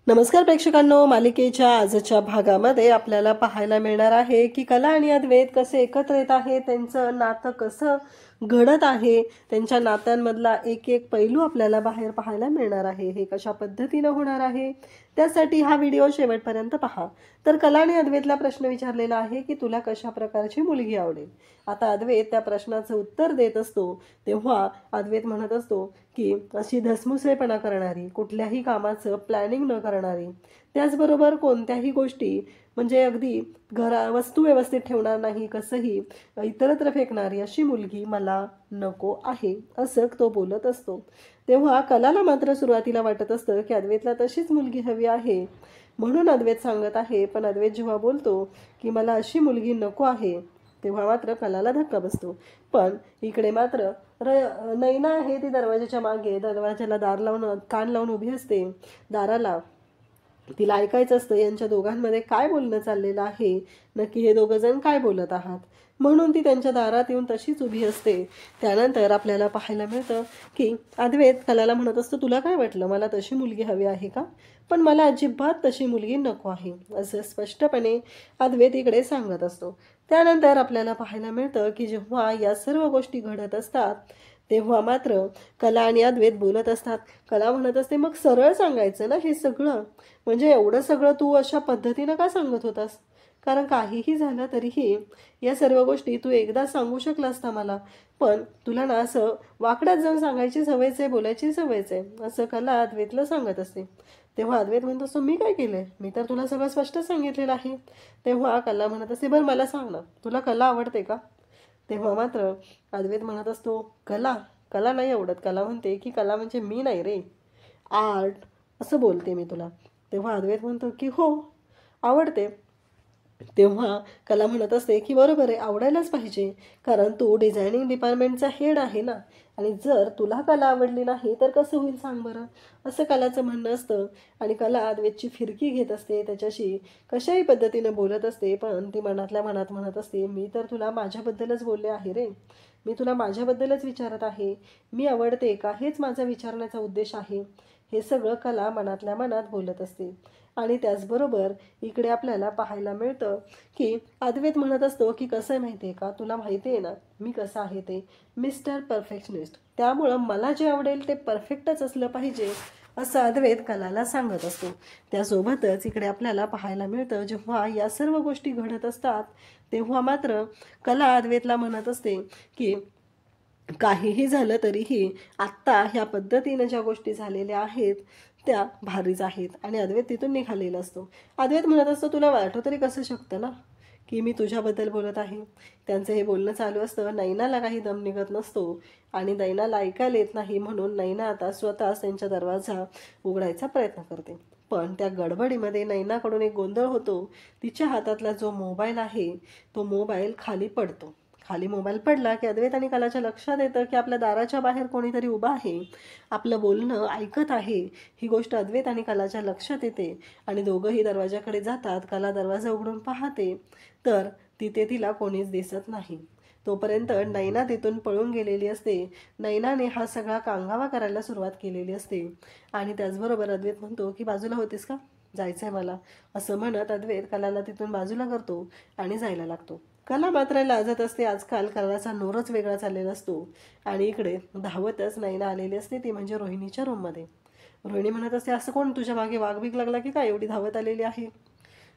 नमस्कार प्रेक्षकांनो, मालिकेच्या आजच्या भागामध्ये आपल्याला पाहायला मिळणार आहे की कला आणि अद्वैत कसे एकत्र येत आहे, त्यांचं नातं कसं घडत आहे, त्यांच्या नात्यांमधला एक एक पैलू आपल्याला बाहेर पाहायला मिळणार आहे. हे कशा पद्धतीनं होणार आहे त्यासाठी हा व्हिडिओ शेवटपर्यंत पहा. तर कला आणि अद्वैतला प्रश्न विचारलेला आहे की तुला कशा प्रकारची मुलगी आवडेल. आता अद्वैत त्या प्रश्नाचं उत्तर देत असतो तेव्हा अद्वैत म्हणत असतो की अशी धसमुसळेपणा करणारी, कुठल्याही कामाचं प्लॅनिंग न करणारी, त्याचबरोबर कोणत्याही गोष्टी म्हणजे अगदी वस्तू व्यवस्थित ठेवणार नाही, कसंही इतरत्र फेकणारी अशी मुलगी मला नको आहे, असं तो बोलत असतो. तेव्हा कलाला मात्र सुरुवातीला वाटत असतं की अद्वैतला तशीच मुलगी हवी आहे, म्हणून अद्वैत सांगत आहे. पण अद्वैत जेव्हा बोलतो की मला अशी मुलगी नको आहे, तेव्हा मात्र कलाला धक्का बसतो. पण इकडे मात्र नैना आहे ती दरवाजाच्या मागे, दरवाजाला दार लावून कान लावून उभी असते दाराला. तिला ऐकायचं असतं यांच्या दोघांमध्ये काय बोलणं चाललेलं आहे, नक्की हे दोघं जण काय बोलत आहात, म्हणून ती त्यांच्या दारात येऊन तशीच उभी असते. त्यानंतर आपल्याला पाहायला मिळतं की अद्वैत कलाला म्हणत असतो, तुला काय वाटलं मला तशी मुलगी हवी आहे का, पण मला अजिबात तशी मुलगी नको आहे, असं स्पष्टपणे अद्वैत इकडे सांगत असतो. त्यानंतर आपल्याला पाहायला मिळतं की जेव्हा या सर्व गोष्टी घडत असतात तेव्हा मात्र कला आणि अद्वैत बोलत असतात. कला म्हणत असते, मग सरळ सांगायचं ना हे सगळं, म्हणजे एवढं सगळं तू अशा पद्धतीनं का सांगत होतास, कारण काहीही झालं तरीही या सर्व गोष्टी तू एकदा सांगू शकला असता मला, पण तुला ना असं वाकड्यात जाऊन सांगायची सवयच आहे, बोलायची सवयच आहे, असं कला अद्वैतला सांगत असते. तेव्हा अद्वैत म्हणत असतो, मी काय केलंय, मी तर तुला सगळं स्पष्ट सांगितलेलं आहे. तेव्हा कला म्हणत असते, बरं मला सांग ना, तुला कला आवडते का. तेव्हा मात्र अद्वैत म्हणत असतो, कला कला नाही आवडत. कला म्हणते की कला म्हणजे मी नाही रे, आर्ट असं बोलते मी तुला. तेव्हा अद्वैत म्हणतो की हो आवडते. तेव्हा कला म्हणत असते की बरोबर आहे, आवडायलाच पाहिजे, कारण तू डिझायनिंग डिपार्टमेंटचा हेड आहे ना, आणि जर तुला कला आवडली नाही तर कसं होईल सांग बरं, असं कलाचं म्हणणं असतं. आणि कला अद्वैतची फिरकी घेत असते, त्याच्याशी कशाही पद्धतीनं बोलत असते, पण ती मनातल्या मनात म्हणत असते, मी तर तुला माझ्याबद्दलच बोलले आहे रे, मी तुला माझ्याबद्दलच विचारत आहे, मी आवडते का हेच माझा विचारण्याचा उद्देश आहे, हे सगळं कला मनातल्या मनात बोलत असते. आणि त्याचबरोबर इकडे आपल्याला पाहायला मिळतं की अद्वैत म्हणत असतो की कसं आहे माहिती आहे का, तुला माहिती आहे ना मी कसं आहे ते, मिस्टर परफेक्शनिस्ट, त्यामुळं मला जे आवडेल ते परफेक्टच असलं पाहिजे, असं अद्वैत कलाला सांगत असतो. त्यासोबतच इकडे आपल्याला पाहायला मिळतं जेव्हा या सर्व गोष्टी घडत असतात तेव्हा मात्र कला अद्वैतला म्हणत असते की काहीही झालं तरीही आत्ता ह्या पद्धतीनं ज्या गोष्टी झालेल्या आहेत त्या भारीच आहेत. आणि अद्वैत तिथून निघालेला असतो. अद्वैत म्हणत असतो, तुला वाटतं तरी कसं शकतं ना की मी तुझ्याबद्दल बोलत आहे. त्यांचं हे बोलणं चालू असतं. नैनाला काही दम निघत नसतो आणि नैनाला ऐकायला येत नाही, म्हणून नैना आता स्वतःच त्यांचा दरवाजा उघडायचा प्रयत्न करते. पण त्या गडबडीमध्ये नैनाकडून एक गोंधळ होतो. तिच्या हातातला जो मोबाईल आहे तो मोबाईल खाली पडतो. खाली मोबाईल पडला की अद्वैत आणि कलाच्या लक्षात येतं की आपल्या दाराच्या बाहेर कोणीतरी उभा आहे, आपलं बोलणं ऐकत आहे. ही गोष्ट अद्वैत आणि कलाच्या लक्षात येते आणि दोघंही दरवाजाकडे जातात. कला दरवाजा उघडून पाहते तर तिथे तिला कोणीच दिसत नाही. तोपर्यंत नैना तिथून पळून गेलेली असते. नैनाने हा सगळा कांगावा करायला सुरुवात केलेली असते. आणि त्याचबरोबर अद्वैत म्हणतो की बाजूला होतीस का, जायचंय मला, असं म्हणत अद्वैत कलाला तिथून बाजूला करतो आणि जायला लागतो. कला मात्र लाजत असते. आजकाल कलाचा नोरच वेगळा चाललेला असतो. आणि इकडे धावतच नैना आलेली असते, ती म्हणजे रोहिणीच्या रूममध्ये. रोहिणी म्हणत असते, असं कोण तुझ्या मागे वाघबीग लागला की काय एवढी धावत आलेली आहे.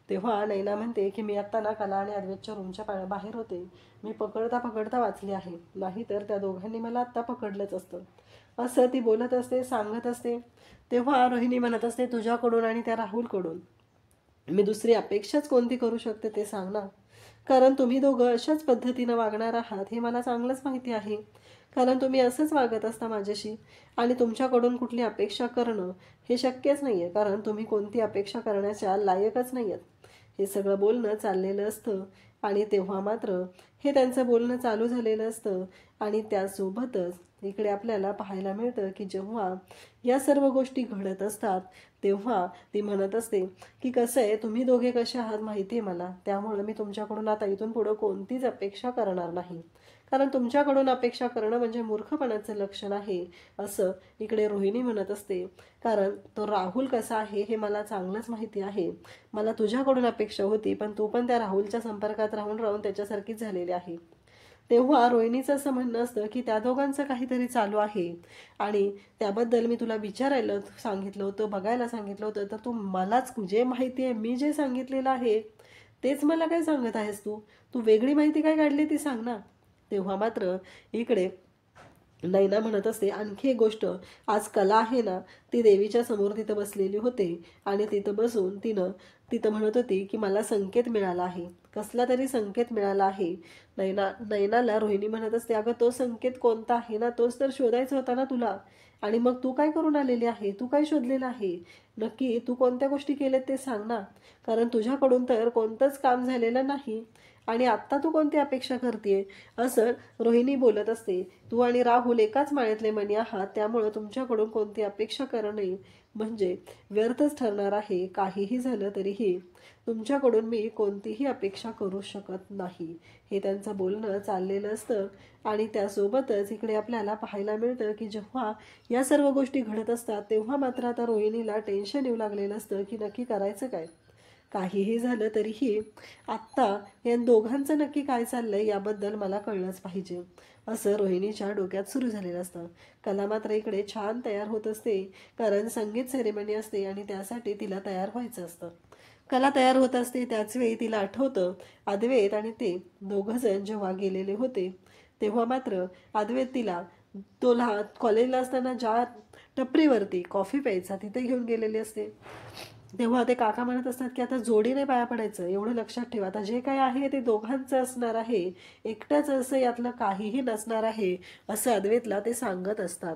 तेव्हा नैना म्हणते की मी आत्ता ना कला आणि अद्वैतच्या रूमच्या बाहेर होते, मी पकडता पकडता वाचली आहे, नाहीतर त्या दोघांनी मला आत्ता पकडलंच असतं, असं ती बोलत असते, सांगत असते. तेव्हा रोहिणी म्हणत असते, तुझ्याकडून आणि त्या राहुलकडून मी दुसरी अपेक्षाच कोणती करू शकते ते सांग ना, कारण तुम्ही दोघं अशाच पद्धतीनं वागणार आहात हे मला चांगलंच माहिती आहे, कारण तुम्ही असंच वागत असता माझ्याशी. आणि तुमच्याकडून कुठली अपेक्षा करणं हे शक्यच नाही आहे, कारण तुम्ही कोणती अपेक्षा करण्याच्या लायकच नाही आहेत. हे सगळं बोलणं चाललेलं असतं. आणि तेव्हा मात्र हे त्यांचं बोलणं चालू झालेलं असतं. आणि त्यासोबतच इकडे आपल्याला पाहायला मिळतं की जेव्हा या सर्व गोष्टी घडत असतात तेव्हा ती म्हणत असते की कसं आहे, तुम्ही दोघे कसे आहात माहिती आहे मला, त्यामुळे मी तुमच्याकडून आता इथून पुढं कोणतीच अपेक्षा करणार नाही, कारण तुमच्याकडून अपेक्षा करणं म्हणजे मूर्खपणाचं लक्षण आहे असं इकडे रोहिणी म्हणत असते. कारण तो राहुल कसा आहे हे मला चांगलंच माहिती आहे. मला तुझ्याकडून अपेक्षा होती, पण तू पण त्या राहुलच्या संपर्कात राहून राहून त्याच्यासारखीच झालेली आहे. तेव्हा रोहिणीचं असं म्हणणं असतं की त्या दोघांचं काहीतरी चालू आहे आणि त्याबद्दल मी तुला विचारायला सांगितलं होतं, बघायला सांगितलं होतं, तर तू मलाच जे माहिती आहे, मी जे सांगितलेलं आहे तेच मला काय सांगत आहेस तू? तू वेगळी माहिती काय काढली ती सांग ना. तेव्हा मात्र इकडे नैना म्हणत असते, आणखी एक गोष्ट, आज कला आहे ना, ती देवीच्या समोर तिथं बसलेली होते आणि तिथं बसून तिथं म्हणत होती की मला संकेत मिळाला आहे, कसला तरी संकेत मिळाला आहे. नैनाला रोहिणी म्हणत असते, अगं तो संकेत कोणता आहे ना, तोच तर शोधायचा होता ना तुला. आणि मग तू काय करून आलेली आहे, तू काय शोधलेलं आहे, नक्की तू कोणत्या गोष्टी केल्यात ते सांग ना. कारण तुझ्याकडून तर कोणतंच काम झालेलं नाही आणि आत्ता तू कोणती अपेक्षा करतेय, असं रोहिणी बोलत असते. तू आणि राहुल एकाच माळ्यातले मणी आहात, त्यामुळं तुमच्याकडून कोणती अपेक्षा करणं म्हणजे व्यर्थच ठरणार आहे. काहीही झालं तरीही तुमच्याकडून मी कोणतीही अपेक्षा करू शकत नाही, हे त्यांचं बोलणं चाललेलं असतं. आणि त्यासोबतच इकडे आपल्याला पाहायला मिळतं की जेव्हा या सर्व गोष्टी घडत असतात तेव्हा मात्र आता रोहिणीला टेन्शन येऊ लागलेलं असतं की नक्की करायचं काय. काहीही झालं तरीही आत्ता या दोघांचं नक्की काय चाललंय याबद्दल मला कळलंच पाहिजे, असं रोहिणीच्या डोक्यात सुरू झालेलं असतं. कला मात्र इकडे छान तयार होत असते, कारण संगीत सेरेमनी असते आणि त्यासाठी तिला तयार व्हायचं असतं. कला तयार होत असते त्याच वेळी तिला आठवतं अद्वैत आणि ते दोघंजण जेव्हा गेलेले होते तेव्हा मात्र अद्वैत तिला तो कॉलेजला असताना ज्या टपरीवरती कॉफी प्यायचा तिथे घेऊन गेलेली असते. तेव्हा ते काका म्हणत असतात की आता जोडीने पाया पडायचं, एवढं लक्षात ठेवा, आता जे काय आहे ते दोघांचं असणार आहे, एकटंच असं यातलं काहीही नसणार आहे, असं अद्वैतला ते सांगत असतात.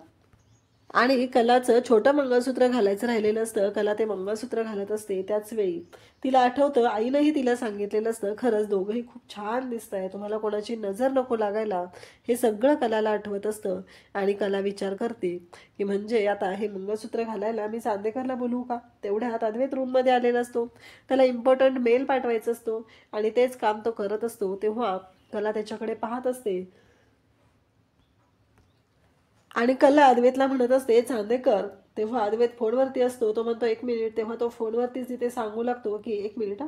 आणि कलाचं छोटं मंगळसूत्र घालायचं राहिलेलं असतं. कला ते मंगळसूत्र घालत असते त्याच वेळी तिला आठवतं आईनंही तिला सांगितलेलं असतं, खरंच दोघंही खूप छान दिसताय, तुम्हाला कोणाची नजर नको लागायला, हे सगळं कलाला आठवत असतं. आणि कला विचार करते की म्हणजे आता हे मंगळसूत्र घालायला मी चांदेकरला बोलवू का. तेवढ्यात अद्वैत रूममध्ये आलेला असतो, त्याला इम्पॉर्टंट मेल पाठवायचं असतो आणि तेच काम तो करत असतो. तेव्हा कला त्याच्याकडे पाहत असते आणि कला अद्वैतला म्हणत असते, चांदेकर. तेव्हा अद्वैत फोनवरती असतो, तो म्हणतो 1 मिनिट. तेव्हा तो फोनवरतीच तिथे सांगू लागतो की 1 मिनिट हा,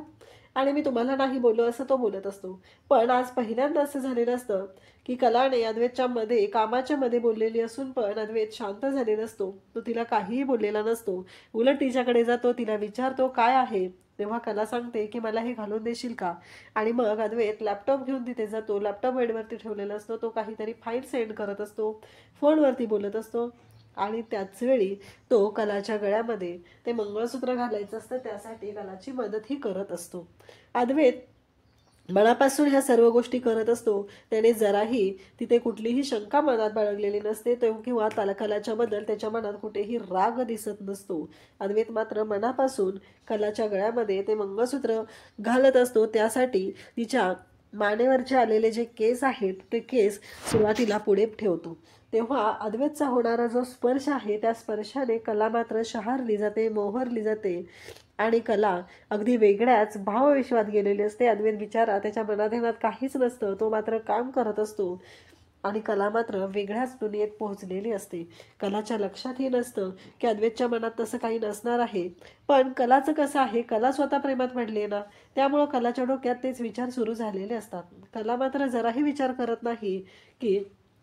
आणि मी तुम्हाला नाही बोललो, असं तो बोलत असतो. पण आज पहिल्यांदा असं झालेलं असतं की कलाने अद्वैतच्या मध्ये कामाच्या मध्ये बोललेली असून पण अद्वैत शांत झालेला असतो, तो तिला काहीही बोललेला नसतो. उलट तिच्याकडे जातो, तिला विचारतो काय आहे. तेव्हा कला सांगते की मला हे घालून देशील का. आणि मग अद्वैत लॅपटॉप घेऊन तिथे जातो, लॅपटॉप बेडवरती ठेवलेला असतो, तो काहीतरी फाईल सेंड करत असतो, फोनवरती बोलत असतो. आणि त्याच वेळी तो कलाच्या गळ्यामध्ये ते मंगळसूत्र घालायचं असतं, त्यासाठी कलाची मदतही करत असतो. अद्वैत मनापासून ह्या सर्व गोष्टी करत असतो, त्याने जराही तिथे कुठलीही शंका मनात बाळगलेली नसते, तो किंवा त्याला कलाच्या बद्दल त्याच्या मनात कुठेही राग दिसत नसतो. अद्वैत मात्र मनापासून कलाच्या गळ्यामध्ये ते मंगळसूत्र घालत असतो, त्यासाठी तिच्या मानेवरचे आलेले जे केस आहेत ते केस सुरुवातीला पुढे ठेवतो. तेव्हा अद्वैतचा होणारा जो स्पर्श आहे त्या स्पर्शाने कला मात्र शहारली जाते, मोहरली जाते आणि कला अगदी वेगळ्याच भावविश्वात गेलेली असते. अद्वैत बिचारा, त्याच्या मनाध्यानात काहीच नसतं, तो मात्र काम करत असतो आणि कला मात्र वेगळ्याच दुनियेत पोहोचलेली असते. कलाच्या लक्षातही नसतं की अद्वैतच्या मनात तसं काही नसणार आहे. पण कलाचं कसं आहे, कला स्वतः प्रेमात पडली ना, त्यामुळं कलाच्या डोक्यात तेच विचार सुरू झालेले असतात. कला मात्र जराही विचार करत नाही की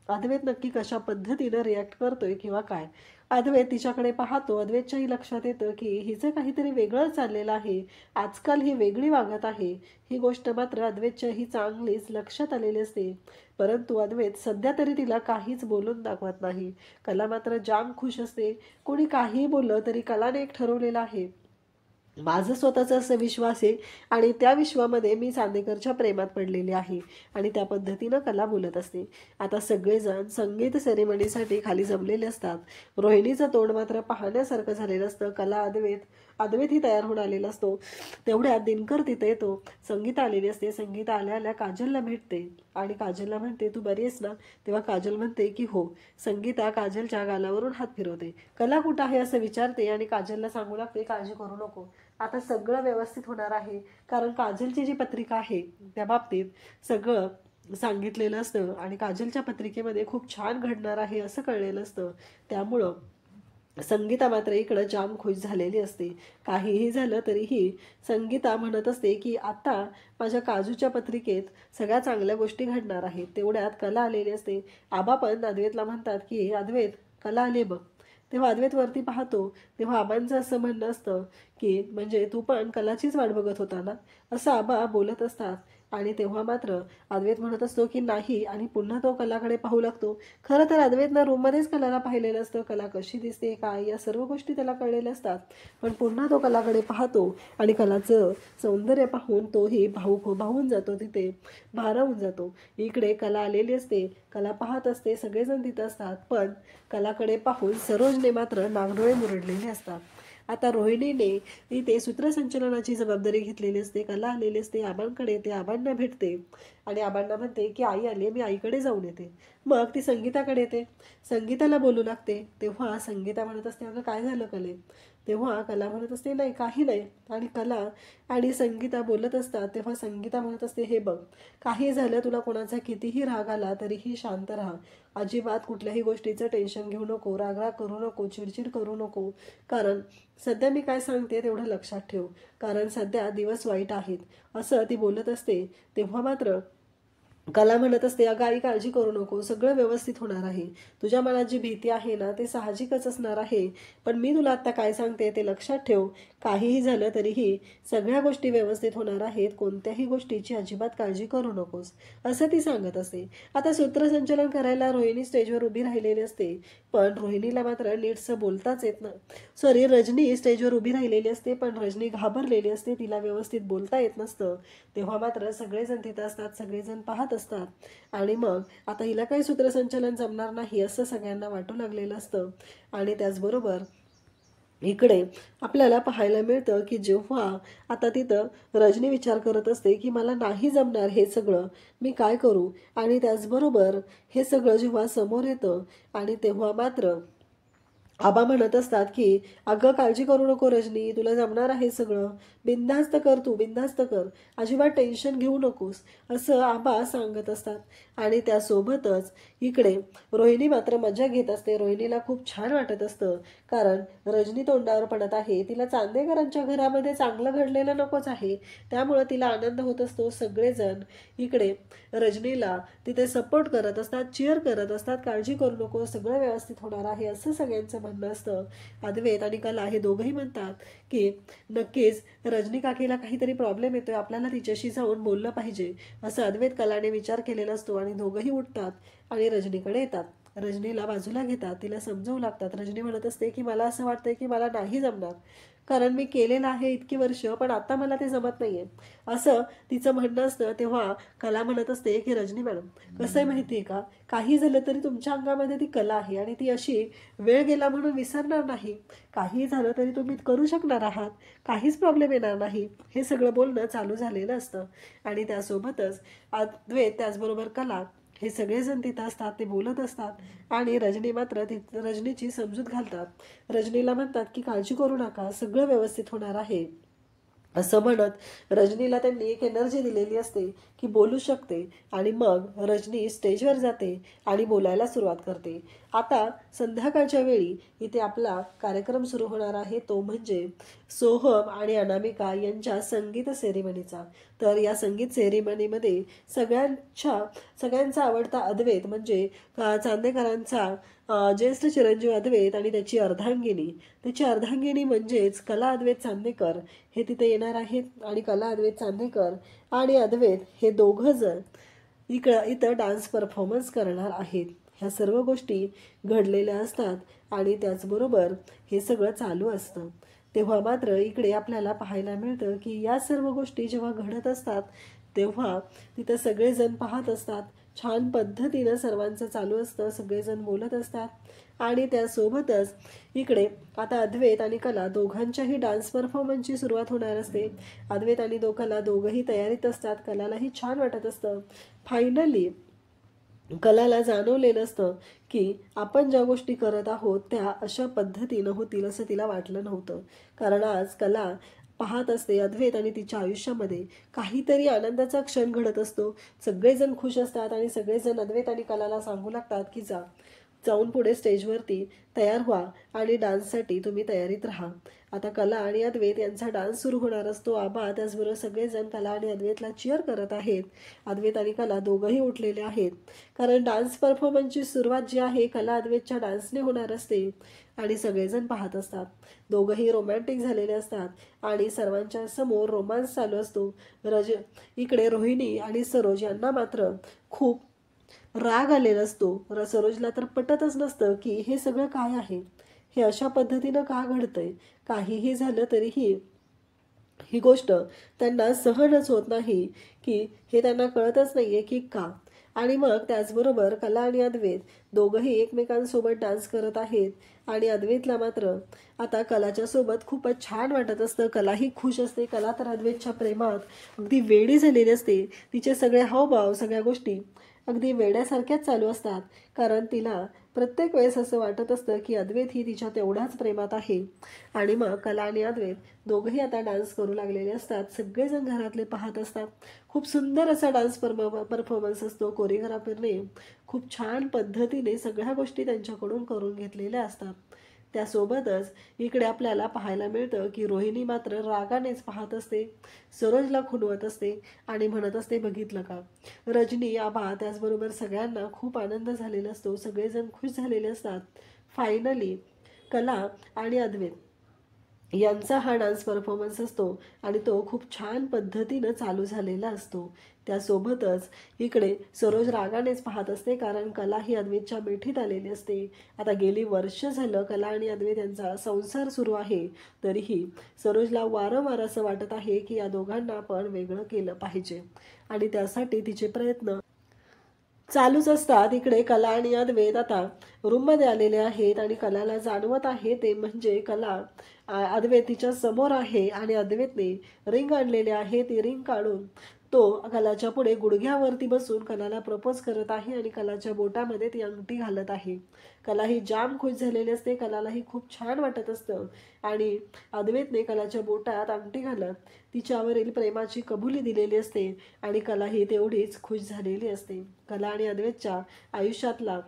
अद्वैत नक्की कशा पद्धतीनं रिॲक्ट करतोय किंवा काय. अद्वैत तिच्याकडे पाहतो, अद्वैतच्याही लक्षात येतं की हिचं काहीतरी वेगळं चाललेलं आहे, आजकाल ही वेगळी वागत आहे. ही गोष्ट मात्र अद्वैतच्याही चांगलीच लक्षात आलेली असते, परंतु अद्वैत सध्या तरी तिला काहीच बोलून दाखवत नाही. कला मात्र जाम खुश असते. कोणी काहीही बोललं तरी कलाने एक ठरवलेलं आहे, माझं स्वतःचा असं विश्वास आहे आणि त्या विश्वामध्ये मी चांदेकरच्या प्रेमात पडलेली आहे. आणि त्या पद्धतीनं कला बोलत असते. आता सगळेजण संगीत सेरेमनीसाठी खाली जमलेले असतात. रोहिणीचं तोंड मात्र पाहण्यासारखं झालेलं असतं. कला अद्वैतही तयार होऊन आलेला असतो. तेवढ्यात दिनकर तिथे येतो. संगीता आलेली असते. संगीता आल्या काजलला भेटते आणि काजलला म्हणते, तू बरी आहेस ना. तेव्हा काजल म्हणते की हो. संगीता काजलच्या गालावरून हात फिरवते. कला कुठं आहे असं विचारते आणि काजलला सांगू लागते, काळजी करू नको, आता सगळं व्यवस्थित होणार आहे. कारण काजलची जी पत्रिका आहे त्या बाबतीत सगळं सांगितलेलं असतं आणि काजलच्या पत्रिकेमध्ये खूप छान घडणार आहे असं कळलेलं असतं. त्यामुळं संगीता मात्र इकडं जाम खुश झालेली असते. काहीही झालं तरीही संगीता म्हणत असते की आता माझ्या काजूच्या पत्रिकेत सगळ्या चांगल्या गोष्टी घडणार आहेत. तेवढ्यात कला आलेली असते. आबा पण अद्वैतला म्हणतात की अद्वैत, कला आले बघ. तेव्हा अद्वैत वरती पाहतो तेव्हा आबांचं असं म्हणणं असतं की म्हणजे तू पण कलाचीच वाट बघत होता ना, असं आबा बोलत असतात. आणि तेव्हा मात्र अद्वैत म्हणत असतो की नाही आणि पुन्हा तो कलाकडे पाहू लागतो. खरं तर अद्वैतनं रूममध्येच कलाला पाहिलेलं असतं. कला कशी दिसते काय या सर्व गोष्टी त्याला कळलेल्या असतात. पण पुन्हा तो कलाकडे पाहतो आणि कलाचं सौंदर्य पाहून तोही भावून जातो, तिथे भारावून जातो. इकडे कला आलेली असते. कला पाहत असते. सगळेजण तिथं असतात. पण कलाकडे पाहून सरोजने मात्र नागडोळे मुरडलेले असतात. आता रोहिणीने इथे सूत्रसंचलनाची जबाबदारी घेतलेली असते. कला आलेली असते आबांकडे. ते आबांना भेटते आणि आबांना म्हणते की आई आली, मी आईकडे जाऊन येते. मग ती संगीताकडे येते. संगीताला बोलू लागते. तेव्हा संगीता म्हणत असते अगं काय झालं कले. तेव्हा कला म्हणत असते नाही काही नाही. आणि कला आणि संगीता बोलत असतात. तेव्हा संगीता म्हणत असते हे बघ, काही झालं, तुला कोणाचा कितीही राग आला तरीही शांत राहा. अजिबात कुठल्याही गोष्टीचं टेन्शन घेऊ नको, रागराग करू नको, चिडचिड करू नको. कारण सध्या मी काय सांगते तेवढं लक्षात ठेव, कारण सध्या दिवस वाईट आहेत असं ती बोलत असते. तेव्हा मात्र कला म्हणत असते अगं आई काळजी करू नको, सगळं व्यवस्थित होणार आहे. तुझ्या मनात जी भीती आहे ना ते साहजिकच असणार आहे. पण मी तुला आत्ता काय सांगते ते लक्षात ठेव. काहीही झालं तरीही सगळ्या गोष्टी व्यवस्थित होणार आहेत. कोणत्याही गोष्टीची अजिबात काळजी करू नकोस असं ती सांगत असते. आता सूत्रसंचलन करायला रोहिणी स्टेजवर उभी राहिलेली असते. पण रोहिणीला मात्र नीटसं बोलताच येत नाही. रजनी स्टेजवर उभी राहिलेली असते. पण रजनी घाबरलेली असते. तिला व्यवस्थित बोलता येत नसतं. तेव्हा मात्र सगळेजण तिथं असतात. सगळेजण पाहत असतात. आणि मग आता हिला काही सूत्रसंचलन जमणार नाही असं सगळ्यांना वाटू लागलेलं असतं. आणि त्याचबरोबर इकडे आपल्याला पाहायला मिळतं की जेव्हा आता तिथं रजनी विचार करत असते की मला नाही जमणार हे सगळं, मी काय करू. आणि त्याचबरोबर हे सगळं जेव्हा समोर येतं आणि तेव्हा मात्र आबा म्हणत असतात की अगं काळजी करू नको रजनी, तुला जमणार आहे सगळं, बिनधास्त कर, तू बिनधास्त कर, अजिबात टेन्शन घेऊ नकोस असं आबा सांगत असतात. आणि त्यासोबतच इकडे रोहिणी मात्र मजा घेत असते. रोहिणीला खूप छान वाटत असतं. कारण रजनी तोंडावर पडत आहे. तिला चांदेकरांच्या घरामध्ये चांगलं घडलेलं नकोच आहे. त्यामुळं तिला आनंद होत असतो. सगळेजण इकडे रजनीला तिथे सपोर्ट करत असतात, चीअर करत असतात. काळजी करू नको, सगळं व्यवस्थित होणार आहे असं सगळ्यांचं म्हणणं असतं. अद्वैत आणि कला हे दोघंही म्हणतात की नक्कीच रजनी काकीला काहीतरी प्रॉब्लेम येतोय, आपल्याला तिच्याशी जाऊन बोललं पाहिजे असं अद्वैत कलाने विचार केलेला असतो. आणि दोघंही उठतात आणि रजनीकडे येतात. रजनीला बाजूला घेतात, तिला समजवू लागतात. रजनी म्हणत असते की मला असं वाटतंय की मला नाही जमणार, कारण मी केलेलं आहे इतकी वर्ष, पण आता मला ते जमत नाहीये असं तिचं म्हणणं असतं. तेव्हा कला म्हणत असते की रजनी मॅडम, कसं आहे माहिती आहे का, काही झालं तरी तुमच्या अंगामध्ये ती कला आहे आणि ती अशी वेळ गेला म्हणून विसरणार नाही. काही झालं तरी तुम्ही करू शकणार आहात, काहीच प्रॉब्लेम येणार नाही. हे सगळं बोलणं चालू झालेलं असतं. आणि त्यासोबतच अद्वैत त्याचबरोबर कला हे सगळेजण तिथं असतात. ते बोलत असतात आणि रजनी मात्र रजनीची समजूत घालतात. रजनीला म्हणतात की काळजी करू नका, सगळं व्यवस्थित होणार आहे असं म्हणत रजनीला त्यांनी एक एनर्जी दिलेली असते की बोलू शकते. आणि मग रजनी स्टेजवर जाते आणि बोलायला सुरुवात करते. आता संध्याकाळच्या वेळी इथे आपला कार्यक्रम सुरू होणार आहे, तो म्हणजे सोहम आणि अनामिका यांच्या संगीत सेरेमनीचा. तर या संगीत सेरेमनीमध्ये सगळ्यांचा आवडता अद्वैत म्हणजे चांदेकरांचा ज्येष्ठ चिरंजीव अद्वैत आणि त्याची अर्धांगिनी म्हणजेच कला अद्वैत चांदेकर हे तिथे येणार आहेत. आणि कला अद्वैत चांदेकर आणि अद्वैत हे दोघं जण इथं डान्स परफॉर्मन्स करणार आहेत. ह्या सर्व गोष्टी घडलेल्या असतात आणि त्याचबरोबर हे सगळं चालू असतं. तेव्हा मात्र इकडे आपल्याला पाहायला मिळतं की या सर्व गोष्टी जेव्हा घडत असतात तेव्हा तिथं सगळेजण पाहत असतात. छान पद्धतीनं सर्वांचं चालू असतं. सगळेजण बोलत असतात. आणि त्यासोबतच इकडे आता अद्वैत आणि कला दोघांच्याही डान्स परफॉर्मन्सची सुरुवात होणार असते. अद्वैत आणि कला दोघंही तयारीत असतात. कलालाही छान वाटत असतं. फायनली कलाला जाणवलेलं असतं की आपण ज्या गोष्टी करत आहोत त्या अशा पद्धतीनं होतील असं तिला वाटलं नव्हतं. कारण आज कला पाहत असते. अद्वैत आणि तिच्या आयुष्यामध्ये काहीतरी आनंदाचा क्षण घडत असतो. सगळेजण खुश असतात आणि सगळेजण अद्वैत आणि कलाला सांगू लागतात की जाऊन पुढे स्टेजवरती तयार व्हा आणि डान्ससाठी तुम्ही तयारीत राहा. आता कला आणि अद्वैत यांचा डान्स सुरू होणार असतो. आबा त्याचबरोबर सगळेजण कला आणि अद्वैतला चीअर करत आहेत. अद्वैत आणि कला दोघंही उठलेले आहेत, कारण डान्स परफॉर्मन्सची सुरुवात जी आहे कला अद्वैतच्या डान्सने होणार असते आणि सगळेजण पाहत असतात. दोघंही रोमॅन्टिक झालेले असतात आणि सर्वांच्या समोर रोमांस चालू असतो. इकडे रोहिणी आणि सरोज यांना मात्र खूप राग आलेला असतो. सरोजला तर पटतच नसतं की हे सगळं काय आहे, हे अशा पद्धतीनं का घडतंय. काहीही झालं तरीही ही गोष्ट त्यांना सहनच होत नाही, की हे त्यांना कळतच नाहीये की का. आणि मग त्याचबरोबर कला आणि अद्वैत दोघंही एकमेकांसोबत डान्स करत आहेत आणि अद्वैतला मात्र आता कलाच्या सोबत खूपच छान वाटत असतं. कलाही खुश असते. कला तर अद्वैतच्या प्रेमात अगदी वेडी झालेली असते. तिचे सगळे हावभाव, सगळ्या गोष्टी अगदी वेड्यासारख्याच चालू असतात, कारण तिला प्रत्येक वेळेस असं वाटत असतं की अद्वैत ही तिच्या तेवढ्याच प्रेमात आहे. आणि मग कला आणि अद्वैत दोघंही आता डान्स करू लागलेले असतात. सगळेजण घरातले पाहत असतात. खूप सुंदर असा डान्स परफॉर्मन्स असतो. कोरिओग्राफरने खूप छान पद्धतीने सगळ्या गोष्टी त्यांच्याकडून करून घेतलेल्या असतात. त्यासोबतच इकडे आपल्याला पाहायला मिळतं की रोहिणी मात्र रागानेच पाहत असते. सरोजला खुणवत असते आणि म्हणत असते, बघितलं का. रजनी, आबा त्याचबरोबर सगळ्यांना खूप आनंद झालेला असतो. सगळेजण खुश झालेले असतात. फायनली कला आणि अद्वैत यांचा हा डान्स परफॉर्मन्स असतो आणि तो खूप छान पद्धतीनं चालू झालेला असतो. त्यासोबतच इकडे सरोज रागानेच पाहत असते, कारण कला ही अद्वैतच्या मिठीत आलेली असते. आता गेली वर्ष झालं कला आणि अद्वैत यांचा संसार सुरू आहे, तरीही सरोजला वारंवार असं वाटत आहे की या दोघांना आपण वेगळं केलं पाहिजे आणि त्यासाठी तिचे प्रयत्न चालूच असतात. इकडे कला आणि अद्वैत आता रूममध्ये आलेले आहेत आणि कलाला जाणवत आहे ते म्हणजे अद्वैत तिच्या समोर आहे आणि अद्वैतने रिंग आणलेले आहे. ती रिंग काढून तो कलाच्या पुढे गुडघ्यावरती बसून कलाला प्रपोज करत आहे आणि कलाच्या बोटामध्ये ती अंगठी घालत आहे. कला ही जाम खुश झालेली असते. कलालाही खूप छान वाटत असतं आणि अद्वैतने कलाच्या बोटात अंगठी घालत तिच्यावरील प्रेमाची कबुली दिलेली असते आणि कला ही तेवढीच खुश झालेली असते. कला आणि अद्वैतच्या आयुष्यातला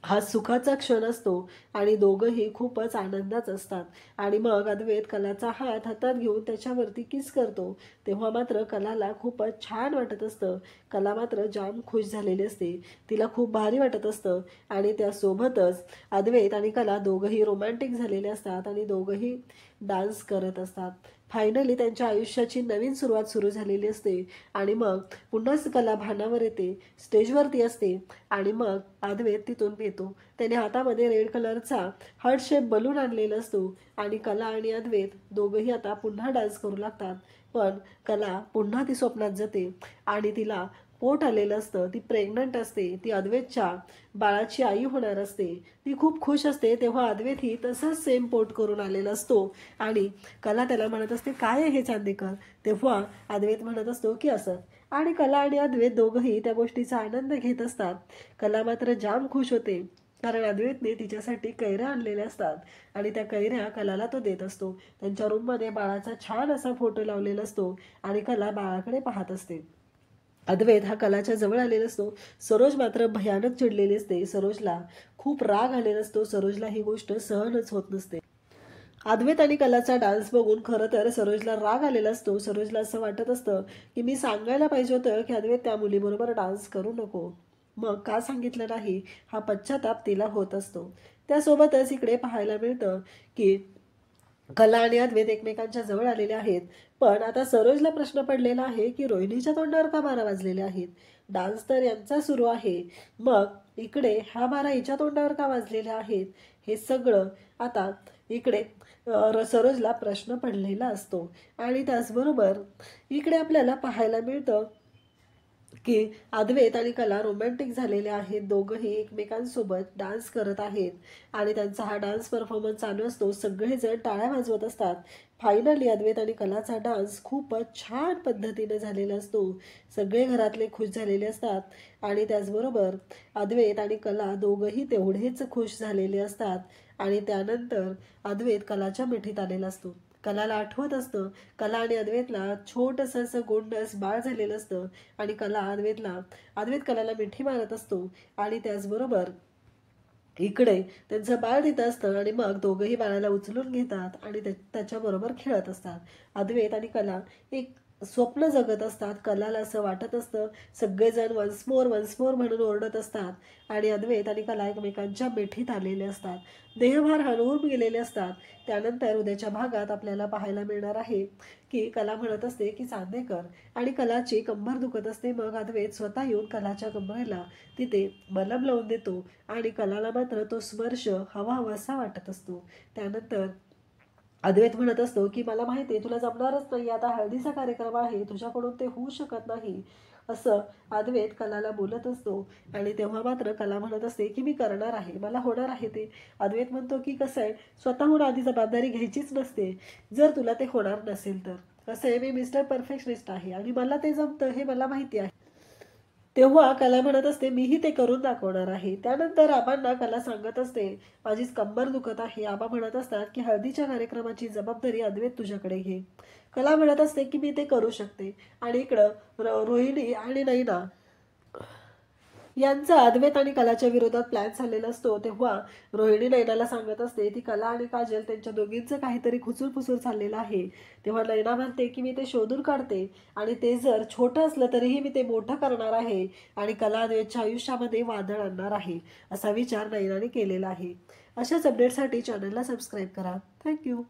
हा सुखाचा क्षण असतो आणि दोघंही खूपच आनंदात असतात. आणि मग अद्वैत कलाचा हात हातात घेऊन त्याच्यावरती किस करतो, तेव्हा मात्र कलाला खूपच छान वाटत असतं. कला मात्र जाम खुश झालेली असते. तिला खूप भारी वाटत असतं आणि त्यासोबतच अद्वैत आणि कला दोघंही रोमॅन्टिक झालेले असतात आणि दोघंही डान्स करत असतात. फायनली त्यांच्या आयुष्याची नवीन सुरुवात सुरू झालेली असते आणि मग पुन्हाच कला भानावर येते, स्टेजवरती असते आणि मग अद्वैत तिथून येतो. त्याने हातामध्ये रेड कलरचा हार्ट शेप बलून आणलेला असतो आणि कला आणि अद्वैत दोघंही आता पुन्हा डान्स करू लागतात. पण कला पुन्हा ती स्वप्नात जाते आणि तिला पोट आलेलं असतं. ती प्रेग्नंट असते. ती अद्वैतच्या बाळाची आई होणार असते. ती खूप खुश असते. तेव्हा अद्वैत ही तसंच सेम पोट करून आलेला असतो आणि कला त्याला म्हणत असते, काय आहे हे चांदेकर. तेव्हा अद्वैत म्हणत असतो की असं. आणि कला आणि अद्वैत दोघंही त्या गोष्टीचा आनंद घेत असतात. कला मात्र जाम खुश होते, कारण अद्वैतने तिच्यासाठी कैऱ्या आणलेल्या असतात आणि त्या कैऱ्या कलाला तो देत असतो. त्यांच्या रूममध्ये बाळाचा छान असा फोटो लावलेला असतो आणि कला बाळाकडे पाहत असते. अद्वैत हा कलाच्या जवळ आलेला असतो. सरोज मात्र भयानक चिडलेली असते. सरोजला खूप राग आलेला असतो. सरोजला ही गोष्ट सहनच होत नसते. अद्वैत आणि कलाचा डान्स बघून खरं तर सरोजला राग आलेला असतो. सरोजला असं वाटत असतं की मी सांगायला पाहिजे होतं की अद्वैत त्या मुलीबरोबर डान्स करू नको. मग का सांगितलं नाही, हा पश्चाताप तिला होत असतो. त्यासोबतच इकडे पाहायला मिळतं की कला आणि अद्वैत एकमेकांच्या जवळ आलेले आहेत. पण आता सरोजला प्रश्न पडलेला आहे की रोहिणीच्या तोंडावर का 12 वाजलेले आहेत. डान्स तर यांचा सुरू आहे, मग इकडे ह्या 12 हिच्या तोंडावर का वाजलेल्या आहेत. हे सगळं आता इकडे सरोजला प्रश्न पडलेला असतो. आणि त्याचबरोबर इकडे आपल्याला पाहायला मिळतं की अद्वैत आणि कला रोमॅन्टिक झालेले आहेत. दोघंही एकमेकांसोबत डान्स करत आहेत आणि त्यांचा हा डान्स परफॉर्मन्स चालू असतो. सगळेजण टाळ्या वाजवत असतात. फायनली अद्वैत आणि कलाचा डान्स खूपच छान पद्धतीने झालेला असतो. सगळे घरातले खुश झालेले असतात आणि त्याचबरोबर अद्वैत आणि कला दोघंही तेवढेच खुश झालेले असतात आणि त्यानंतर अद्वैत कलाच्या मिठीत आलेला असतो. कलाला आठवत असतं कला आणि अद्वैतला छोटंसं असं गोंडस बाळ झालेलं असतं आणि अद्वैत कलाला मिठी मारत असतो आणि त्याचबरोबर इकडे त्यांचं बाळ तिथं असतं आणि मग दोघंही बाळाला उचलून घेतात आणि त्याच्याबरोबर खेळत असतात. अद्वैत आणि कला एक स्वप्न जगत असतात. कलाला असं वाटत असतं सगळेजण वन्स मोर म्हणून ओरडत असतात आणि अद्वैत आणि कला एकमेकांच्या मिठीत आलेले असतात. देहभार हरवून गेलेले असतात. त्यानंतर उद्याच्या भागात आपल्याला पाहायला मिळणार आहे की कला म्हणत असते की चांदेकर आणि कलाची कंबर दुखत असते. मग अद्वैत स्वतः येऊन कलाच्या कंबरेला तिथे मलम लावून देतो आणि कलाला मात्र तो स्पर्श हवा हवासा वाटत असतो. त्यानंतर अद्वैत म्हणत असतो की मला माहिती आहे तुला जमणारच नाही, आता हळदीचा कार्यक्रम आहे, तुझ्याकडून ते होऊ शकत नाही, असं अद्वैत कलाला बोलत असतो. आणि तेव्हा मात्र कला म्हणत असते की मी करणार आहे, मला होणार आहे ते. अद्वैत म्हणतो की कसं आहे, स्वतःहून आधी जबाबदारी घ्यायचीच नसते जर तुला ते होणार नसेल तर. कसं आहे, मी मिस्टर परफेक्शनिस्ट आहे आणि मला ते जमतं हे मला माहिती आहे. तेव्हा कला म्हणत असते मीही ते करून दाखवणार आहे. त्यानंतर आबांना कला सांगत असते माझीच कंबर दुखत आहे. आबा म्हणत असतात की हळदीच्या कार्यक्रमाची जबाबदारी अद्वैत तुझ्याकडे घे. कला म्हणत असते की मी ते करू शकते. आणि इकडं रोहिणी आणि नैना यांचा अद्वैत आणि कलाच्या विरोधात प्लॅन झालेला असतो. तेव्हा रोहिणी नैनाला सांगत असते ती कला आणि काजल त्यांच्या दोघींचं काहीतरी खुसूर चाललेलं आहे. तेव्हा नैना म्हणते की मी ते शोधून काढते आणि ते जर छोटं असलं तरीही मी ते मोठं करणार आहे आणि कला अद्वैतच्या आयुष्यामध्ये वादळ आणणार आहे, असा विचार नैनाने केलेला आहे. अशाच अपडेटसाठी चॅनलला सबस्क्राईब करा. थँक्यू.